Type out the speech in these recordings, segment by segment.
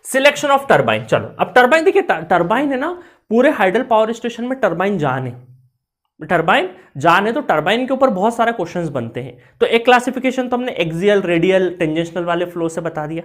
Selection of turbine, चलो अब turbine देखिए, टरबाइन है ना, पूरे हाइडल पावर स्टेशन में टरबाइन जान है, तो टरबाइन के ऊपर बहुत सारे क्वेश्चंस बनते हैं। तो एक क्लासिफिकेशन तो हमने एक्सियल, रेडियल, टेंजेंशनल वाले फ्लो से बता दिया।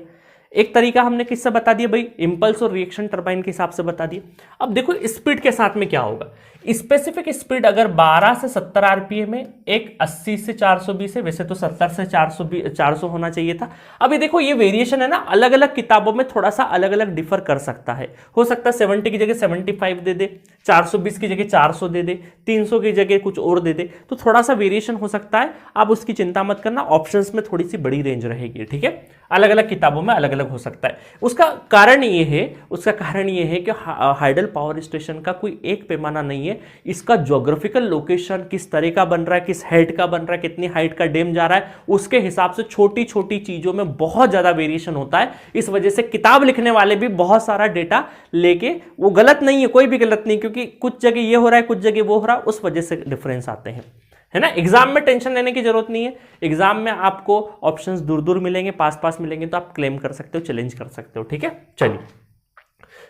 एक तरीका हमने किससे बता दिया भाई, इंपल्स और रिएक्शन टरबाइन के हिसाब से बता दिया। अब देखो स्पीड के साथ में क्या होगा, स्पेसिफिक स्पीड अगर 12 से 70 आरपीएम में, एक 80 से 420 है, वैसे तो 70 से 400 होना चाहिए था। अभी देखो ये वेरिएशन है ना, अलग अलग किताबों में थोड़ा सा अलग अलग डिफर कर सकता है। हो सकता है 70 की जगह 75 दे दे, 420 की जगह 400 दे दे, 300 की जगह कुछ और दे दे, तो थोड़ा सा वेरिएशन हो सकता है। आप उसकी चिंता मत करना, ऑप्शंस में थोड़ी सी बड़ी रेंज रहेगी, ठीक है, अलग अलग किताबों में अलग अलग हो सकता है। उसका कारण ये है कि हाइडल पावर स्टेशन का कोई एक पैमाना नहीं है, इसका ज्योग्राफिकल लोकेशन किस तरह का बन रहा है, किस हाइट का बन रहा है, कितनी हाइट का डैम जा रहा है, उसके हिसाब से छोटी छोटी चीजों में बहुत ज्यादा वेरिएशन होता है। इस वजह से किताब लिखने वाले भी बहुत सारा डेटा लेके, वो गलत नहीं है, कोई भी गलत नहीं, क्योंकि कुछ जगह ये हो रहा है, कुछ जगह वो हो रहा है, उस वजह से डिफरेंस आते हैं, है ना। एग्जाम में टेंशन लेने की जरूरत नहीं है, एग्जाम में आपको ऑप्शंस दूर दूर मिलेंगे, पास पास मिलेंगे, तो आप क्लेम कर सकते हो, चैलेंज कर सकते हो, ठीक है। चलिए,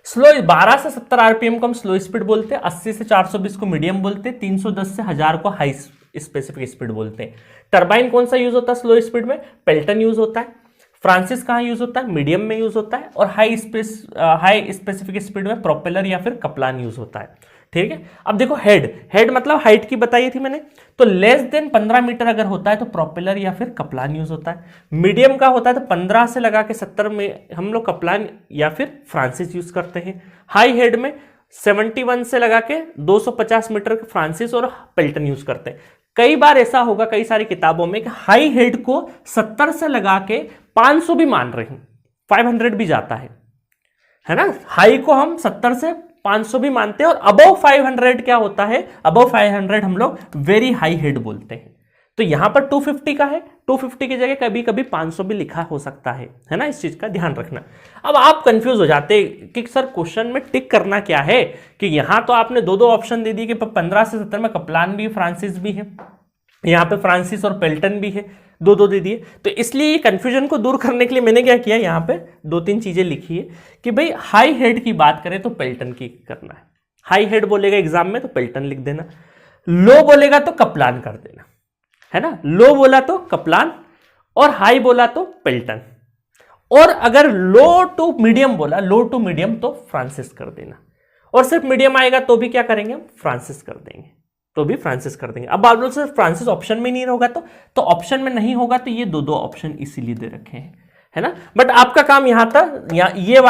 स्लो 12 से 70 आरपीएम को हम स्लो स्पीड बोलते हैं, 80 से 420 को मीडियम बोलते हैं, 310 से 1000 को हाई स्पेसिफिक स्पीड बोलते हैं। टरबाइन कौन सा यूज होता है स्लो स्पीड में, पेल्टन यूज होता है। फ्रांसिस कहां यूज होता है, मीडियम में यूज होता है। और हाई स्पेसिफिक स्पीड में प्रोपेलर या फिर कप्लान यूज होता है, ठीक है। अब देखो हेड मतलब हाइट की बताई थी मैंने, तो लेस देन 15 मीटर अगर होता है तो प्रोपेलर या फिर कप्लान यूज होता है। मीडियम का होता है तो 15 से लगा के 70 में हम लोग कप्लान या फिर फ्रांसिस यूज करते हैं। हाई हेड में 71 से लगा के 250 मीटर फ्रांसिस और पेल्टन यूज करते हैं। कई बार ऐसा होगा कई सारी किताबों में कि हाई हेड को 70 से लगा के 500 भी मान रहे हैं, 500 भी जाता है ना। हाई को हम 70 से 500 भी मानते हैं, और अबव 500 क्या होता है, अबव 500 हम लोग वेरी हाई हेड बोलते हैं। तो यहां पर 250 का है, 250 की जगह कभी कभी 500 भी लिखा हो सकता है ना, इस चीज का ध्यान रखना। अब आप कंफ्यूज हो जाते कि सर क्वेश्चन में टिक करना क्या है, कि यहां तो आपने दो ऑप्शन दे दिए कि 15 से 70 में कप्लान भी है, फ्रांसिस भी है, यहां पे फ्रांसिस और पेल्टन भी है, दो दे दिए। तो इसलिए ये कंफ्यूजन को दूर करने के लिए मैंने क्या किया, यहां पे 2-3 चीजें लिखी है कि भाई हाई हेड की बात करें तो पेल्टन की करना है। हाई हेड बोलेगा एग्जाम में तो पेल्टन लिख देना, लो बोलेगा तो कप्लान कर देना, है ना। लो बोला तो कप्लान और हाई बोला तो पेल्टन, और अगर लो टू मीडियम बोला, लो टू मीडियम तो फ्रांसिस कर देना, और सिर्फ मीडियम आएगा तो भी क्या करेंगे हम, फ्रांसिस कर देंगे, तो भी फ्रांसिस कर देंगे। अब आप लोग से फ्रांसिस ऑप्शन में नहीं होगा तो ऑप्शन में नहीं होगा, तो ये दो ऑप्शन इसीलिए दे रखे हैं, है ना। बट आपका काम यहां था, ये